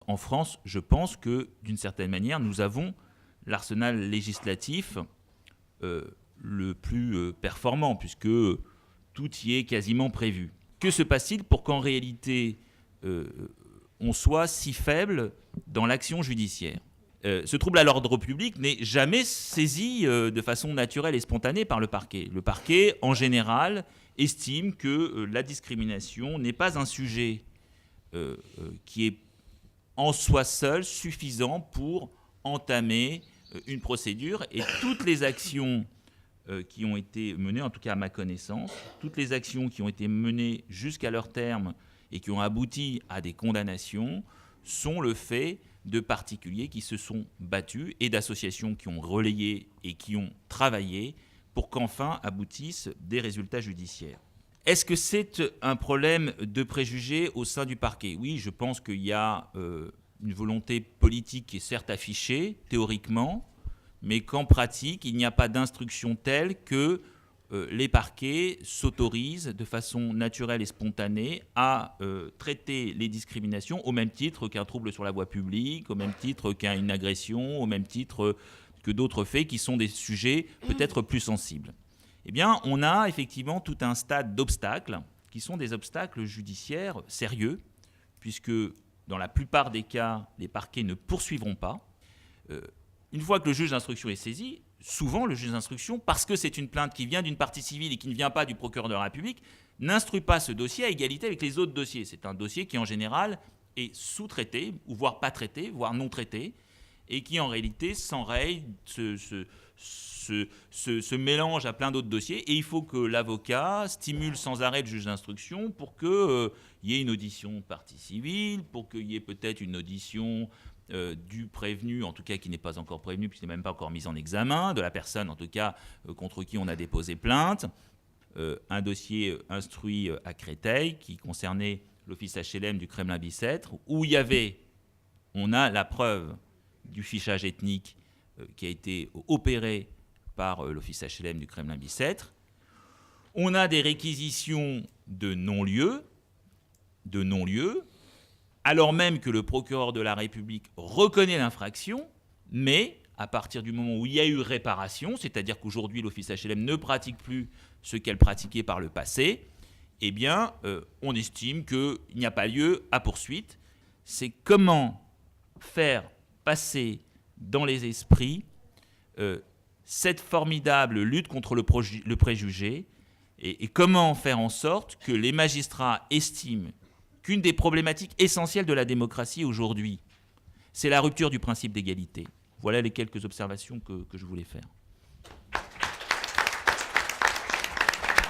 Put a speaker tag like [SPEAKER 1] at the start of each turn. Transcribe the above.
[SPEAKER 1] en France, je pense que, d'une certaine manière, nous avons l'arsenal législatif le plus performant, puisque tout y est quasiment prévu. Que se passe-t-il pour qu'en réalité, on soit si faible dans l'action judiciaire ? Ce trouble à l'ordre public n'est jamais saisi de façon naturelle et spontanée par le parquet. Le parquet, en général, estime que la discrimination n'est pas un sujet qui est en soi seul suffisant pour entamer une procédure, et toutes les actions qui ont été menées, en tout cas à ma connaissance, toutes les actions qui ont été menées jusqu'à leur terme et qui ont abouti à des condamnations sont le fait de particuliers qui se sont battus et d'associations qui ont relayé et qui ont travaillé pour qu'enfin aboutissent des résultats judiciaires. Est-ce que c'est un problème de préjugés au sein du parquet ? Oui, je pense qu'il y a une volonté politique qui est certes affichée, théoriquement, mais qu'en pratique, il n'y a pas d'instruction telle que les parquets s'autorisent de façon naturelle et spontanée à traiter les discriminations au même titre qu'un trouble sur la voie publique, au même titre qu'une agression, au même titre que d'autres faits qui sont des sujets peut-être plus sensibles. Eh bien, on a effectivement tout un stade d'obstacles qui sont des obstacles judiciaires sérieux, puisque dans la plupart des cas, les parquets ne poursuivront pas. Une fois que le juge d'instruction est saisi, souvent le juge d'instruction, parce que c'est une plainte qui vient d'une partie civile et qui ne vient pas du procureur de la République, n'instruit pas ce dossier à égalité avec les autres dossiers. C'est un dossier qui en général est sous-traité, ou voire pas traité, voire non traité, et qui en réalité s'enraye, se mélange à plein d'autres dossiers, et il faut que l'avocat stimule sans arrêt le juge d'instruction pour qu'il y ait une audition de partie civile, pour qu'il y ait peut-être une audition du prévenu, en tout cas qui n'est pas encore prévenu, puisqu'il n'est même pas encore mis en examen, de la personne en tout cas contre qui on a déposé plainte. Un dossier instruit à Créteil qui concernait l'office HLM du Kremlin-Bicêtre, où on a la preuve du fichage ethnique qui a été opéré par l'office HLM du Kremlin-Bicêtre. On a des réquisitions de non-lieu, alors même que le procureur de la République reconnaît l'infraction, mais à partir du moment où il y a eu réparation, c'est-à-dire qu'aujourd'hui l'office HLM ne pratique plus ce qu'elle pratiquait par le passé, eh bien, on estime qu'il n'y a pas lieu à poursuite. C'est comment faire passer dans les esprits cette formidable lutte contre le préjugé et comment faire en sorte que les magistrats estiment qu'une des problématiques essentielles de la démocratie aujourd'hui, c'est la rupture du principe d'égalité. Voilà les quelques observations que je voulais faire.